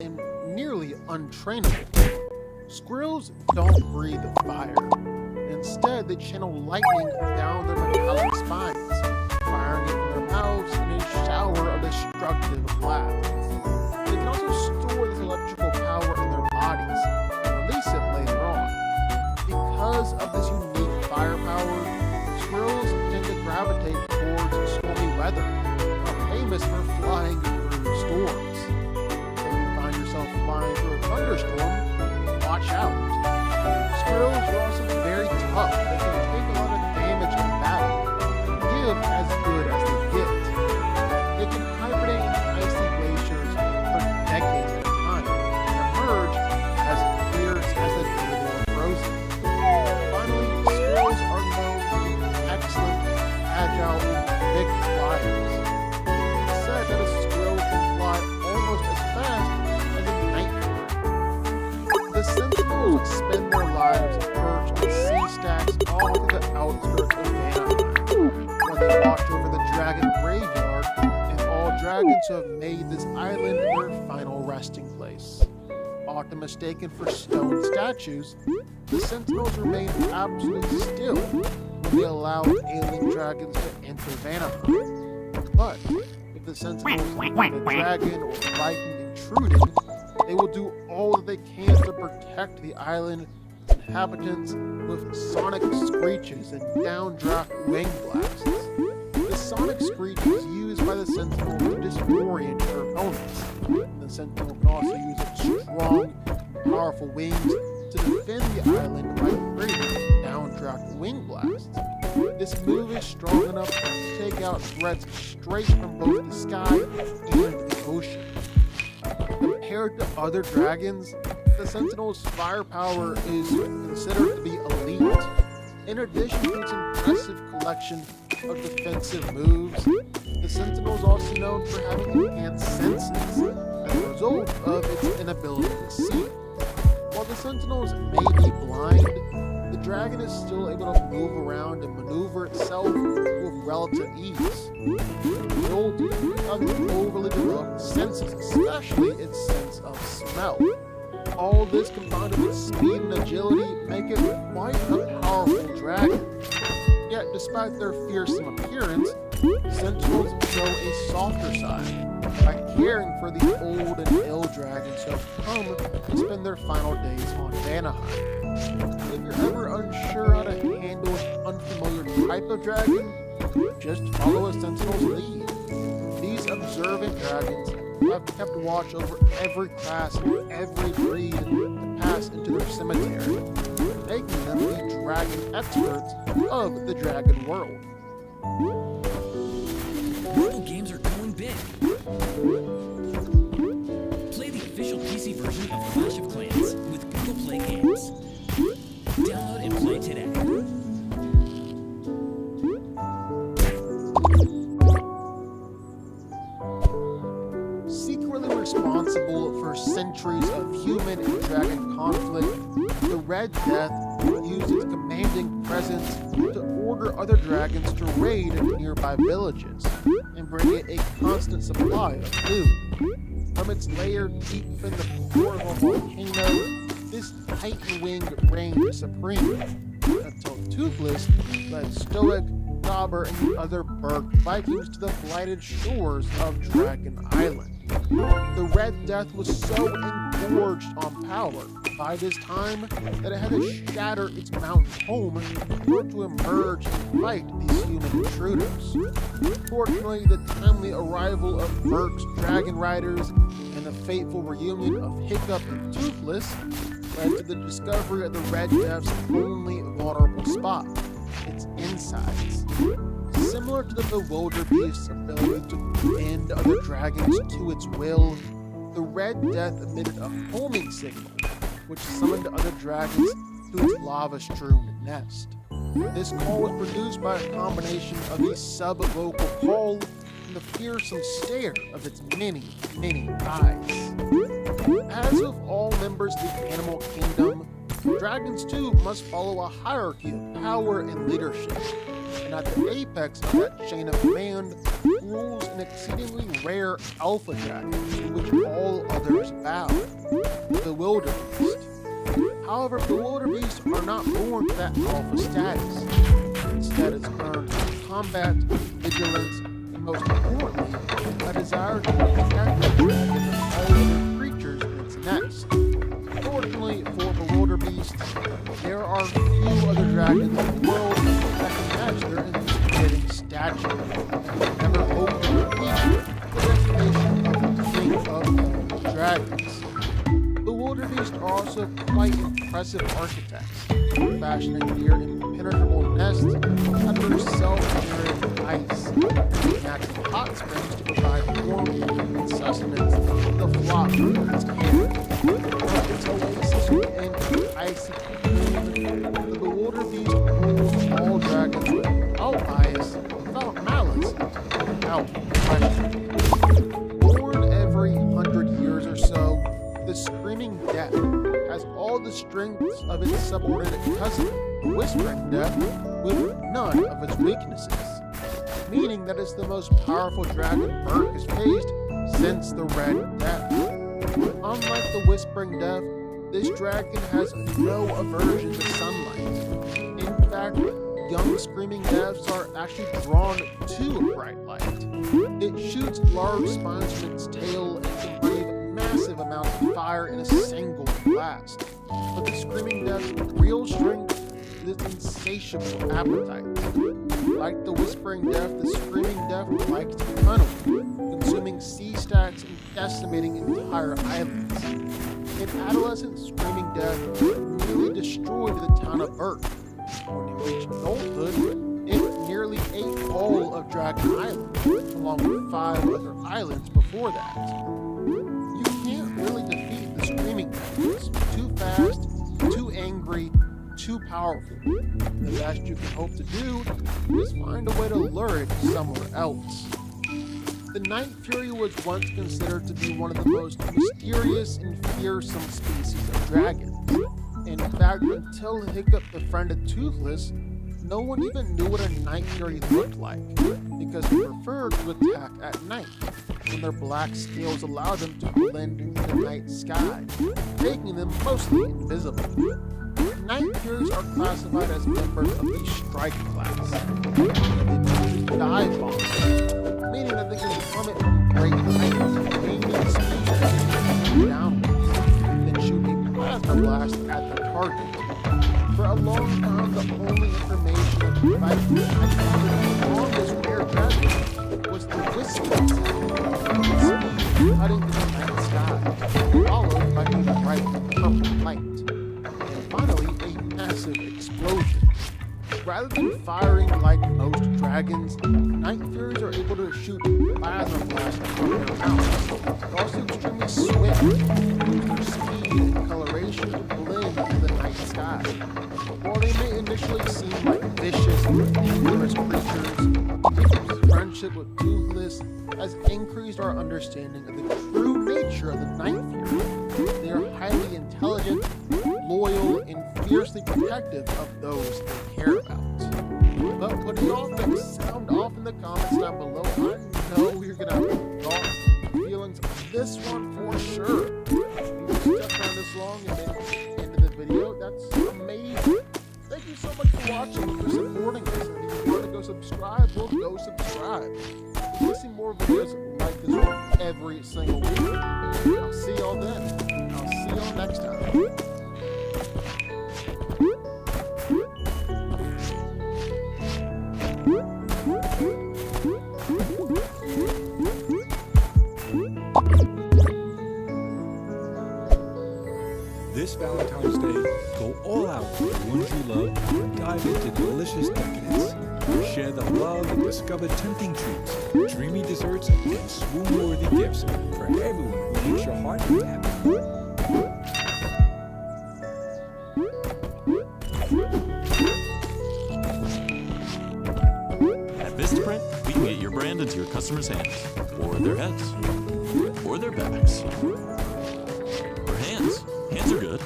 and nearly untrainable. Squirrels don't breathe fire. Instead, they channel lightning down their metallic spines, firing it from their mouths in a shower of destructive blasts. They can also store this electrical power in their bodies and release it later on. Because of this unique firepower, squirrels tend to gravitate towards stormy weather, famous for flying through storms. If you find yourself flying through a thunderstorm, watch out. Squirrels are also very tough. They can take a lot of damage in battle and give as good as they get. They can hibernate in icy glaciers for decades at a time and emerge as fierce as the day they were frozen. Finally, squirrels are known to be excellent, agile, big flyers. It's said that a squirrel can fly almost as fast as a night bird. The sentinels spend their lives perched on sea stacks all over the outskirts of Anaheim, where they watch over the dragon graveyard and all dragons who have made this island their final resting place. Often mistaken for stone statues, the sentinels remain absolutely still when they allow alien dragons to enter Vanaheim. But if the sentinels find a dragon or Viking intruding, they will do all that they can to protect the island inhabitants with sonic screeches and downdraft wing blasts. The sonic screech is used by the sentinel to disorient their opponents. The sentinel can also use its strong, powerful wings to defend the island by creating downdraft wing blasts. This move is strong enough to take out threats straight from both the sky and the ocean. Compared to other dragons, the Sentinel's firepower is considered to be elite. In addition to its impressive collection of defensive moves, the Sentinel is also known for having enhanced senses as a result of its inability to see. While the Sentinels may be blind, the dragon is still able to move around and maneuver itself with relative ease. The result of its overly developed senses, especially its sense of smell. All this combined with its speed and agility make it quite a powerful dragon. Yet, despite their fearsome appearance, Sentinels show a softer side by caring for the old and ill dragons who have come to spend their final days on Vanaheim. If you're ever unsure how to handle an unfamiliar type of dragon, just follow a Sentinel's lead. These observant dragons have kept watch over every class and every breed to pass into their cemetery, making them the dragon experts of the dragon world. Mobile games are going big. Play the official PC version of Clash of Clans with Google Play Games. Download and play today. Secretly responsible for centuries of human and dragon conflict, the Red Death used its commanding presence to order other dragons to raid nearby villages and bring it a constant supply of food. From its lair deep in the core of a volcano, this titan-winged reigned supreme, until Toothless led Stoic, Dauber, and the other Berk Vikings to the blighted shores of Dragon Island. The Red Death was so engorged on power by this time that it had to shatter its mountain home in order to emerge and fight these human intruders. Fortunately, the timely arrival of Berk's Dragon Riders and the fateful reunion of Hiccup and Toothless led to the discovery of the Red Death's only vulnerable spot, its insides. Similar to the Bewildered Beast's ability to bend other dragons to its will, the Red Death emitted a homing signal, which summoned other dragons to its lava-strewn nest. This call was produced by a combination of a sub-vocal call and the fearsome stare of its many, many eyes. As with all members of the animal kingdom, dragons too must follow a hierarchy of power and leadership. and at the apex of that chain of command rules an exceedingly rare alpha dragon to which all others bow, the wildebeest. However, the wildebeest are not born to that alpha status. Instead, it's earned combat, vigilance, and most importantly, a desire to protect the dragon and all other creatures in its nest. Fortunately for the wildebeest, there are few other dragons in the world that can match their intimidating stature, and they never hope to reach the destination of the king of all dragons. The wildebeest are also quite impressive architects, fashioning near impenetrable nests that are self-generated ice, with natural hot springs to provide warmth and sustenance to the flock of its kin. Its oasis within the icy cocoon, the wildebeest rules all dragons without bias, without malice, without question. Born every 100 years or so, the Screaming Death has all the strengths of its subordinate cousin, the Whispering Death, with none of its weaknesses, meaning that it's the most powerful dragon Berk has faced since the Red Death. Unlike the Whispering Death, this dragon has no aversion to sunlight. In fact, young Screaming Deaths are actually drawn to a bright light. It shoots large spines from its tail and can breathe massive amounts of fire in a single blast. But the Screaming Death's real strength is its insatiable appetite. Like the Whispering Death, the Screaming Death likes to tunnel, consuming sea stacks and decimating entire islands. In adolescent, Screaming Death nearly destroyed the town of Berk. When it reached adulthood, it nearly ate all of Dragon Island, along with 5 other islands before that. You can't really defeat the Screaming Death. It's too fast, too angry, too powerful. The best you can hope to do is find a way to lure it somewhere else. The Night Fury was once considered to be one of the most mysterious and fearsome species of dragons. In fact, until Hiccup befriended Toothless, no one even knew what a Night Fury looked like, because they preferred to attack at night, when their black scales allowed them to blend into the night sky, making them mostly invisible. Night Furies are classified as members of the Strike class. They can dive bombs, meaning that they can plummet from great heights, gaining speed downwards, then shoot a plasma blast at the target. For a long time, the only information that provided the longest rare dragon was the whistle, cutting through the night sky, followed by a bright purple light. Finally, a massive explosion. Rather than firing like most dragons, Night Furies are able to shoot plasma blasts from their mouths. They're also extremely swift, use their speed and coloration to blend into the night sky. While they may initially seem like vicious and dangerous creatures, Hiccups' friendship with Toothless has increased our understanding of the true nature of the Night Fury. They are highly intelligent, loyal, and fiercely protective of those they care about. But what do y'all think? Sound off in the comments down below. I know you're gonna have thoughts and feelings on this one for sure. If you stuck around this long and made it to the end of the video, that's amazing. Thank you so much for watching and for supporting us. And if you want to go subscribe, well, go subscribe. We'll see more videos like this one every single week. I'll see y'all then. I'll see y'all next time. This Valentine's Day, go all out for the ones you love and dive into delicious decadence. Share the love and discover tempting treats, dreamy desserts, and swoon-worthy gifts for everyone who makes your heart beat happy. At Vistaprint, we can get your brand into your customers' hands, or their heads, or their backs, or hands. Hands are good.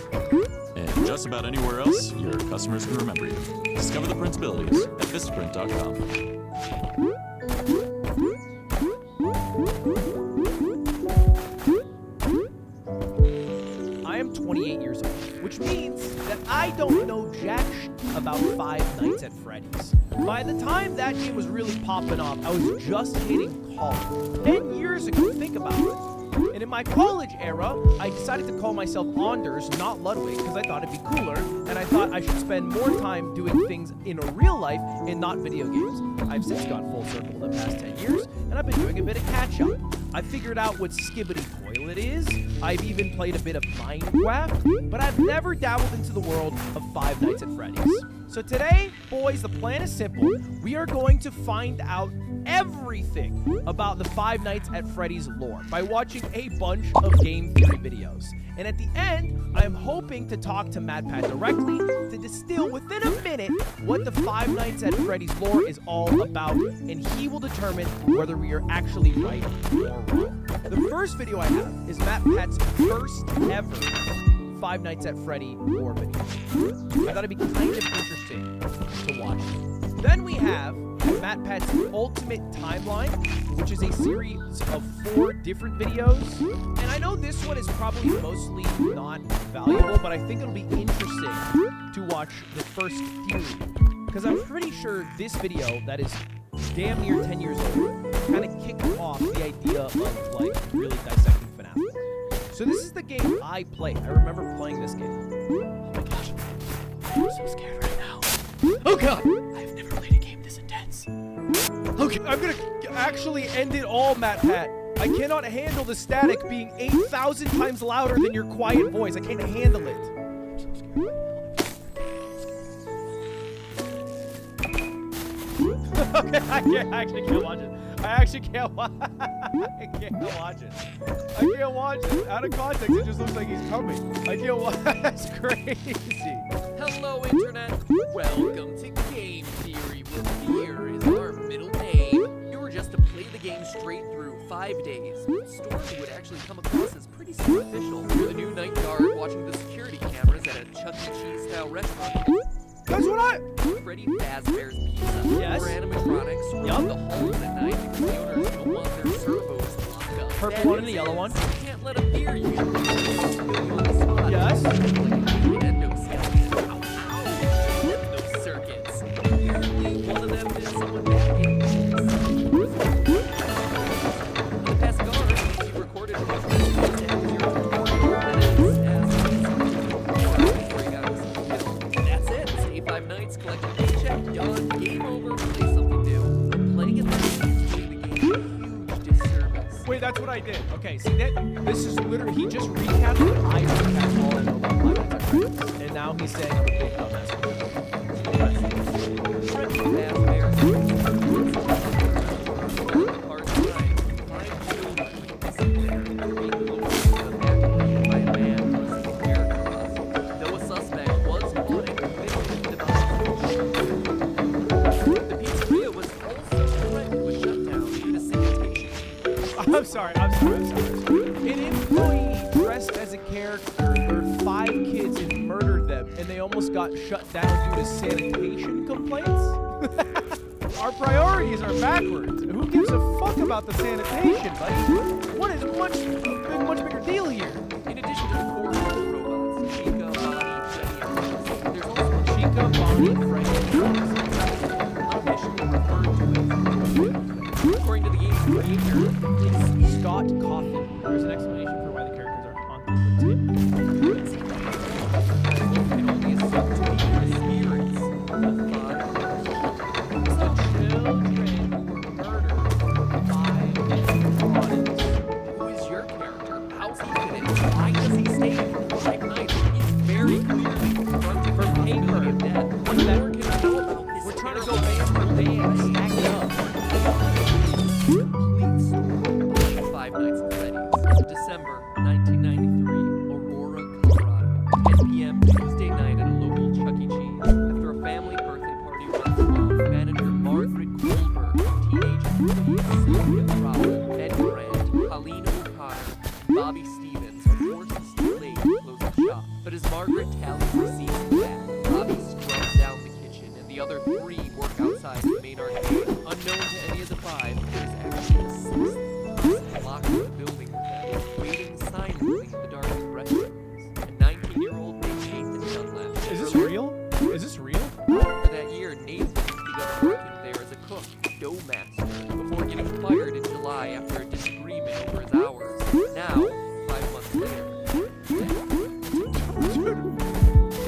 And just about anywhere else your customers can remember you. Discover the Principalities at vistaprint.com. I am 28 years old, which means that I don't know jack about Five Nights at Freddy's. By the time that game was really popping off, I was just hitting college. 10 years ago, think about it. And in my college era, I decided to call myself Anders, not Ludwig, because I thought it'd be cooler, and I thought I should spend more time doing things in a real life and not video games. I've since gone full circle in the past 10 years, and I've been doing a bit of catch-up. I figured out what Skibbity Toilet is, I've even played a bit of Minecraft, but I've never dabbled into the world of Five Nights at Freddy's. So today, boys, the plan is simple. We are going to find out everything about the Five Nights at Freddy's lore by watching a bunch of game theory videos. And at the end, I am hoping to talk to MatPat directly to distill within a minute what the Five Nights at Freddy's lore is all about, and he will determine whether we are actually right or wrong. The first video I have is MatPat's first ever Five Nights at Freddy lore video. I thought it'd be kind of interesting to watch. Then we have MatPat's Ultimate Timeline, which is a series of 4 different videos. And I know this one is probably mostly not valuable, but I think it'll be interesting to watch the first theory. Because I'm pretty sure this video, that is damn near 10 years old, kind of kicked off the idea of like really dissecting FNAF. So this is the game I played. I remember playing this game. Oh my gosh. I'm so scared right now. Oh god! I've never played a game this intense. Okay, I'm gonna actually end it all, MatPat. I cannot handle the static being 8,000 times louder than your quiet voice. I can't handle it. I'm so scared. Okay, I actually can't watch it. I actually can't watch it. I can't watch it. I can't watch it. Out of context, it just looks like he's coming. I can't watch it. That's crazy. Hello, Internet. Welcome to Game Theory, where fear is our middle name. You were just to play the game straight through 5 days. Stormy would actually come across as pretty superficial. You're the new night guard watching the security cameras at a Chuck E. Cheese-style restaurant. That's what I... Freddy Fazbear's Pizza. Yes. Or animatronics. Yup. The halls at night because the owners don't want their servos to lock up. Purple one and the yellow one. You can't let them hear you. Yes. Nintendo salesman. Nintendo circuits. Apparently, one of them is someone back in the past guard, he recorded what he That's it. Stay 5 nights, collect a paycheck, done, game over, play something new. Playing it like doing the game a huge disservice. Wait, that's what I did. Okay, see that? This is literally, he just recapped what I recapped all in about 5 Nights at Freddy's. And now he's saying I'm a big dumbass. I'm sorry. An employee dressed as a character lured 5 kids and murdered them, and they almost got shut down due to sanitation complaints? Our priorities are backwards. Who gives a fuck about the sanitation, buddy? What is a much bigger deal here? In addition to the core robots, Chica, Bonnie, Freddy, and Rose, there's also Chica, Bonnie, Freddy, and Rose. according to the game's creator, It's Scott Coffin. There's an explanation for why the characters are on the tip. can only assume to be the spirits of 5 The children who were murdered by animatronics. Who is your character? How's he fit in? Why does he stay for 5 nights? He's very clearly confronted For with the paper. possibility of death. What That- more can I know about this? We're trying to go band for band, stack it up. Complete story. 5 Nights at Freddy's. December 1993, Aurora, Colorado. 10 p.m. Tuesday night at a local Chuck E. Cheese. After a family birthday party runs along, manager Margaret Goldberg, teenage employees Sylvia Crowell, Ed Grant, Colleen O'Connor, Bobby Stevens are forced to stay late But as Margaret tallies receipts in the back, Bobby scrubs down the kitchen, and the other 3 work outside the main arcade. Unknown to any of the 5, there's actually a 6th person locked in the building with them, waiting silently in the dark restrooms. A 19-year-old named Nathan Dunlap. Is this real? Is this real? For that year, Nathan began working there as a cook, dough master, before getting fired in July after a disagreement over his hours. Now, 5 months later.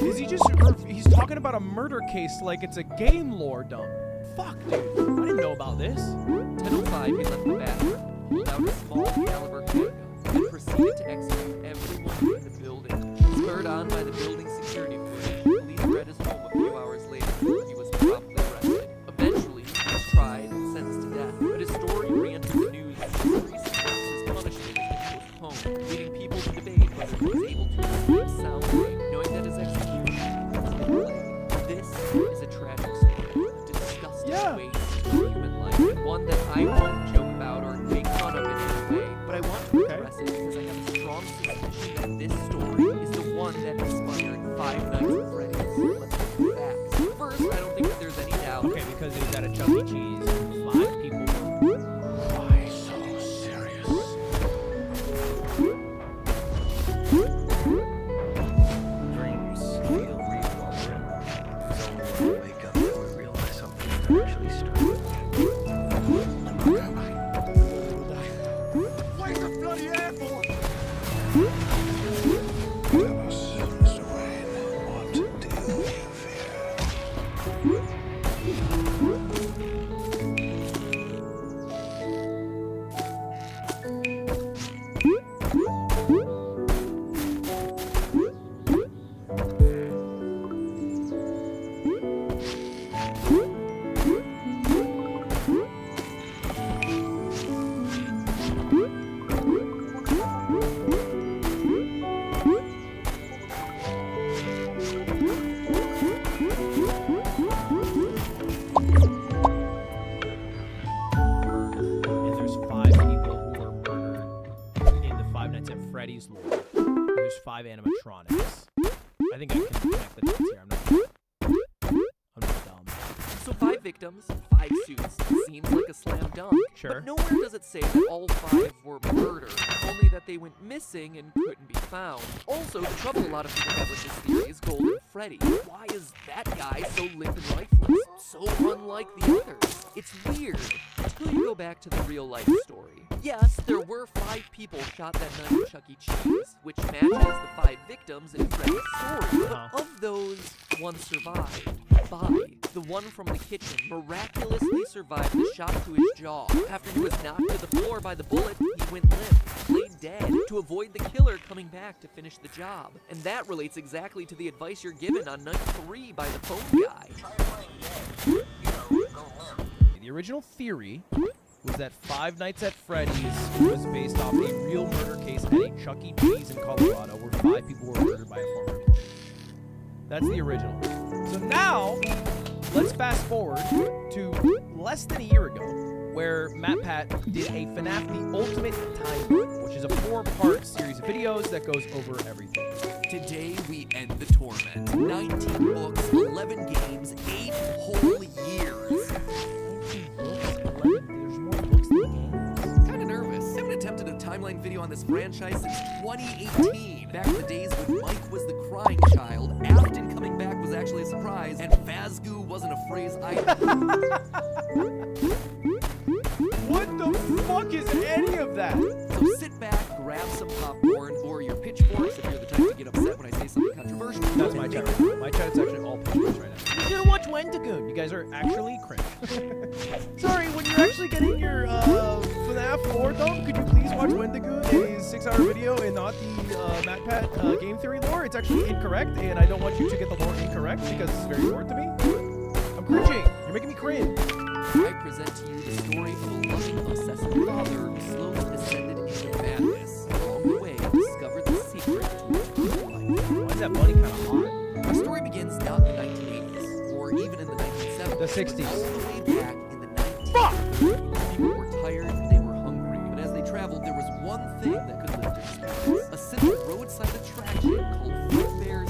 Is he just... He's talking about a murder case like it's a game lore dump. Fuck, dude. I didn't know about this. 10:05, he left the bathroom, pulled out a small caliber handgun, and proceeded to execute everyone in the building. Spurred on by the building security footage, police read his home a few hours later before he was promptly arrested. Eventually, he was tried and sentenced to death, but his story re-entered the news as his recent his punishment has been postponed, leading people to debate whether he was able to escape soundly, knowing that his execution was delayed. This is a tragic story, a disgusting waste of human life, and one that I won't joke about or make fun of in any way, but I want to address it because I have a strong suspicion that this story is the one that inspired Five Nights at Freddy's. Let's get to the facts. First, I don't think that there's any doubt. Okay, because it was at a Chuck E. Cheese, 5 people were... Why so serious? Dreams feel real while we're so when we wake up and we realize something actually started. Where's the bloody airport? Tell us, Mr. Wayne, what do you fear? And there's 5 people who were murdered in the Five Nights at Freddy's lore. And there's 5 animatronics. I think I can connect the dots here. I'm not dumb. So 5 victims, 5 suits. Seems like a slam dunk. Sure. But nowhere does it say that all 5 were murdered, only that they went missing and couldn't be found. Also, the trouble a lot of people have with this theory is Golden Freddy. Why is that guy so limp and lifeless? So unlike the others. It's weird, until you go back to the real life story. Yes, there were 5 people shot that night at Chuck E. Cheese, which matches the 5 victims in Freddy's story. But of those, 1 survived. Bobby, the one from the kitchen, miraculously survived the shot to his jaw. After he was knocked to the floor by the bullet, he went limp, played dead, to avoid the killer coming back to finish the job. And that relates exactly to the advice you're given on night 3 by the phone guy. The original theory was that Five Nights at Freddy's was based off a real murder case at a Chuck E. Cheese in Colorado where 5 people were murdered by a former employee. That's the original. So now, let's fast forward to less than a year ago, where MatPat did a FNAF The Ultimate Timeline, which is a 4-part series of videos that goes over everything. Today we end the torment. 19 books, 11 games, 8 whole years. 19 books, 11, there's more books than games. Kinda nervous. I haven't attempted a timeline video on this franchise since 2018. Back in the days when Mike was the crying child, Afton coming back was actually a surprise, and Fazgoo wasn't a phrase either. What the fuck is any of that? So sit back, grab some popcorn, or your pitchforks if you're the type to get upset when I say something controversial. That's my chat right now. My chat's actually all pitchforks right now. You should watch Wendigoon. You guys are actually cringe. Sorry, when you're actually getting your FNAF lore dump, could you please watch Wendigoon, a 6-hour video, and not the MatPat game theory lore? It's actually incorrect, and I don't want you to get the lore incorrect because it's very important to me. I'm cringing. You're making me cringe. I present to you the story of a loving, obsessive father who slowly descended into madness. Along the way, discovered the secret to his good life. Why is that bunny kind of hot? Our story begins not in the 1980s, or even in the 1970s. The 60s. But all the way back in the 1930s. People were tired, they were hungry, but as they traveled, there was one thing that could lift their spirits. A simple roadside attraction called Fredbear's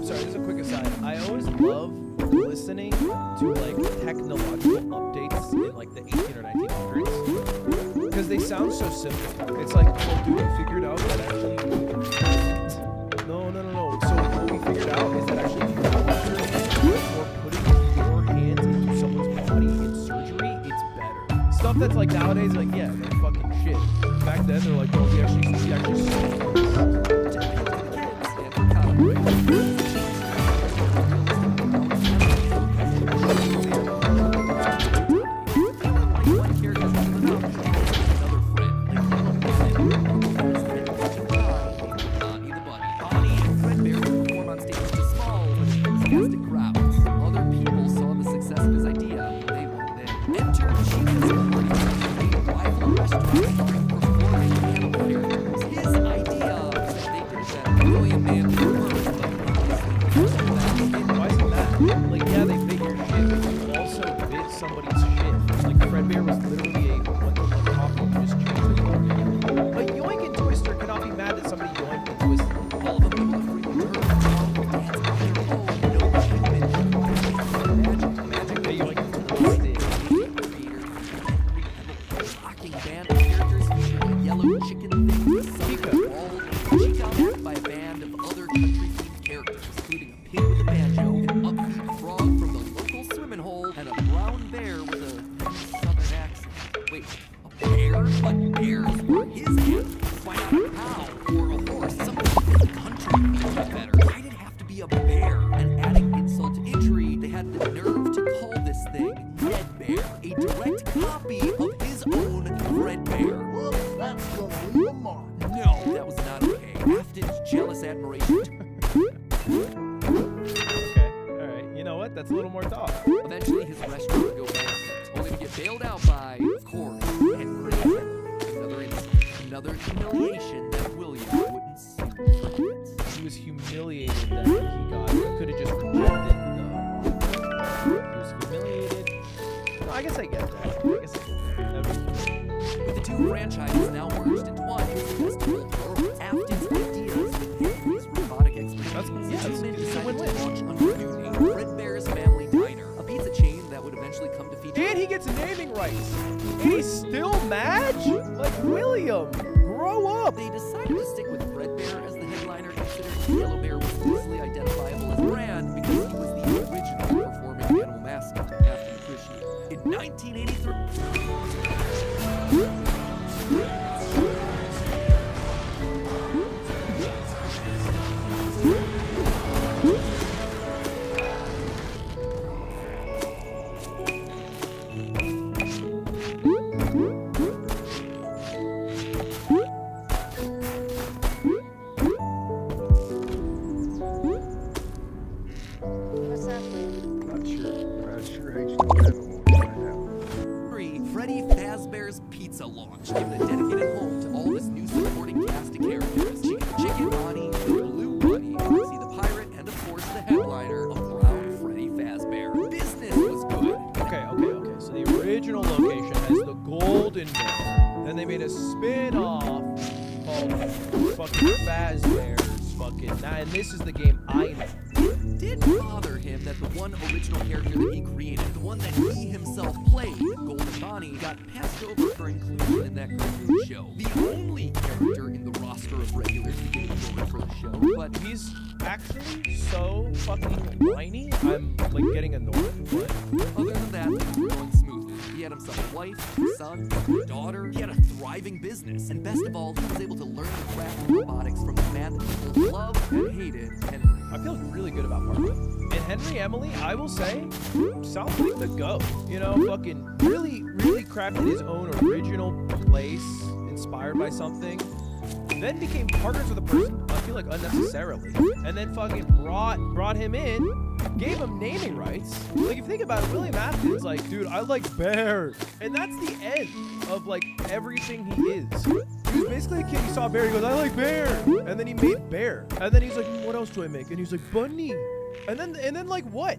I'm sorry, this is a quick aside. I always love listening to like technological updates in like the 18 or 1900s because they sound so simple. It's like, oh, dude, I figured out that actually. No. So what we figured out is that actually if you or putting your hands into someone's body in surgery, it's better. Stuff that's like nowadays, like yeah, they're fucking shit. Back then, they're like, oh, we actually That's a little more talk. Eventually, his restaurant would go bankrupt, only to get bailed out by, of course, Henry. Another humiliation that William wouldn't soon forget. He was humiliated that he could have just rejected the. He was humiliated. No, I guess I get that. With the two franchises now merged into one, Afton's ideas and Henry's robotic expertise. It's a win-win. Launch under a new name, Fredbear's Family Diner, a pizza chain that would eventually come to feature. And he gets naming rights. And he's still mad? Like, William, grow up. They decided to stick with Fredbear as the headliner, considering Yellow Bear was easily identifiable as a brand because he was the original performing animal mascot after the Christian. In 1983. Freddy Fazbear's Pizza launch, giving a dedicated home to all this new supporting cast of characters. Chicken Bonnie, the Blue Bunny, Foxy the Pirate, and of course the headliner, a brown Freddy Fazbear. Business was good. Okay. So the original location has the Golden Bear. Then they made a spin-off called fucking Fazbear's fucking. And this is the game I know. It did bother him that the one original character that he created, the one that he himself played, Golden Bonnie, got passed over for inclusion in that cartoon show. The only character in the roster of regulars to get ignored for the show, but he's actually so fucking whiny, I'm like getting annoyed. But other than that, things were going smoothly. He had himself a wife, a son, a daughter. He had a thriving business, and best of all, he was able to learn the craft of robotics from the man that people loved and hated, Henry. I feel really good about Parkwood. And Henry Emily, I will say, sounds like the GOAT. You know, fucking really crafted his own original place, inspired by something. Then became partners with a person, I feel like unnecessarily. And then fucking brought him in, gave him naming rights. Like, if you think about it, William Afton's like, dude, I like bears. And that's the end of, like, everything he is. He was basically a kid, he saw a bear, he goes, I like bear. And then he made bear. And then he's like, what else do I make? And he's like, bunny. And then like, what?